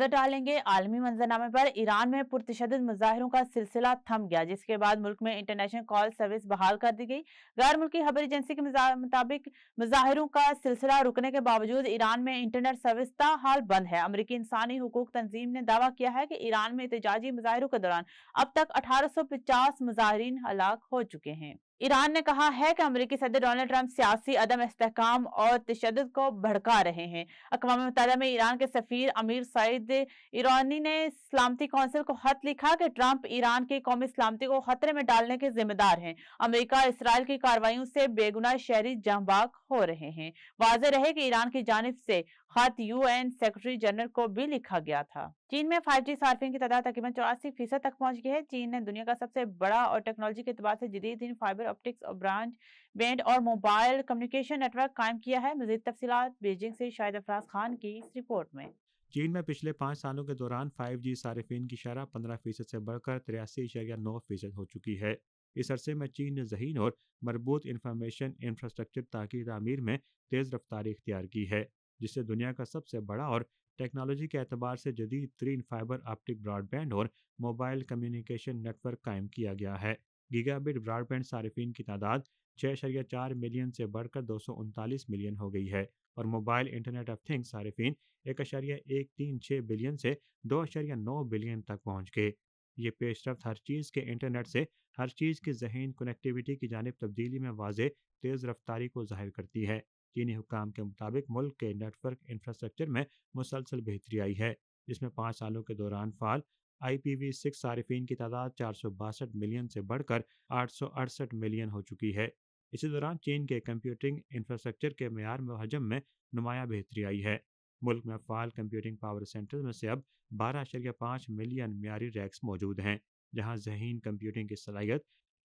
डालेंगे। आलमी मंजरनामे पर ईरान में पुरतशद्दुद मुजाहिरों का सिलसिला थम गया, जिसके बाद मुल्क में इंटरनेशनल कॉल सर्विस बहाल कर दी गई। गैर मुल्की खबर एजेंसी के मुताबिक मुजाहिरों का सिलसिला रुकने के बावजूद ईरान में इंटरनेट सर्विस ताहाल बंद है। अमरीकी इंसानी हुकूक तंजीम ने दावा किया है कि ईरान में एहतजाजी मुजाहिरों के दौरान अब तक 1850 मुजाहिरीन हलाक हो चुके हैं। ईरान ने कहा है कि अमरीकी सदर डोनाल्ड ट्रंप सियासी अदम इस्तेहकाम और तशद्दुद को भड़का रहे हैं। अक़वाम मुत्तहिदा में ईरान के सफ़ीर अमीर सईद ईरानी ने सलामती कौंसिल को खत लिखा कि ट्रंप ईरान की कौमी सलामती को खतरे में डालने के जिम्मेदार हैं। अमरीका इसराइल की कार्रवाइयों से बेगुनाह शहरी जहाँ हो रहे हैं। वाज़ेह रहे कि ईरान की जानिब से खत यूएन सेक्रेटरी जनरल को भी लिखा गया था। चीन में 5G सार्फिन की तादाद तकरीबन 84% तक पहुंच गई है। चीन ने दुनिया का सबसे बड़ा और टेक्नोलॉजी के एतबार से जदीद फाइबर ऑप्टिक्स और ब्रॉड बैंड और मोबाइल कम्युनिकेशन नेटवर्क कायम किया है। मज़ीद तफसीलात बीजिंग से शाहिद अफराज खान की इस रिपोर्ट में। चीन में पिछले 5 सालों के दौरान 5G सार्फिन की शरह 15% से बढ़कर 83.9% हो चुकी है। इस अरसे में चीन ने ज़हीन और मरबूत इंफॉर्मेशन इंफ्रास्ट्रक्चर तामीर में तेज़ रफ्तारी इख्तियार की है, जिससे दुनिया का सबसे बड़ा और टेक्नोलॉजी के एतबार से जदीद तरीन फाइबर ऑप्टिक ब्रॉडबैंड और मोबाइल कम्युनिकेशन नेटवर्क कायम किया गया है। गीगाबिट ब्रॉडबैंड सार्फिन की तादाद 6.4 मिलियन से बढ़कर 239 मिलियन हो गई है और मोबाइल इंटरनेट ऑफ थिंग्स सार्फिन 1.136 बिलियन से 2.9 बिलियन तक पहुंच गए। ये पेशरफ्त हर चीज़ के इंटरनेट से हर चीज़ की ज़हीन कनेक्टिविटी की जानिब तब्दीली में वाज़ेह तेज़ रफ्तारी को ज़ाहिर करती है। चीनी हुक्काम के मुताबिक मुल्क के नेटवर्क इंफ्रास्ट्रक्चर में मुसलसल बेहतरी आई है, जिसमें 5 सालों के दौरान फ़ाल IPv6 सार्फिन की तादाद 462 मिलियन से बढ़कर 868 मिलियन हो चुकी है। इसी दौरान चीन के कंप्यूटिंग इंफ्रास्ट्रक्चर के मेयार में हजम में नुमाया बेहतरी आई है। मुल्क में फ़ाल कंप्यूटिंग पावर सेंटर्स में से अब 12.5 मिलियन मियारी रैक्स मौजूद हैं, जहां ज़हीन कंप्यूटिंग की सलाहियत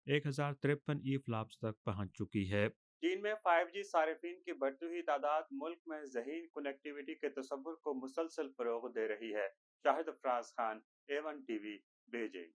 1053 ई फ्लॉप्स तक पहुंच चुकी है। चीन में 5G सार्फिन की बढ़ती हुई तादाद मुल्क में ज़हीन कनेक्टिविटी के तसव्वुर को मुसलसल फ़रोग़ दे रही है। Shahid Afraz Khan, A1 TV, Beijing.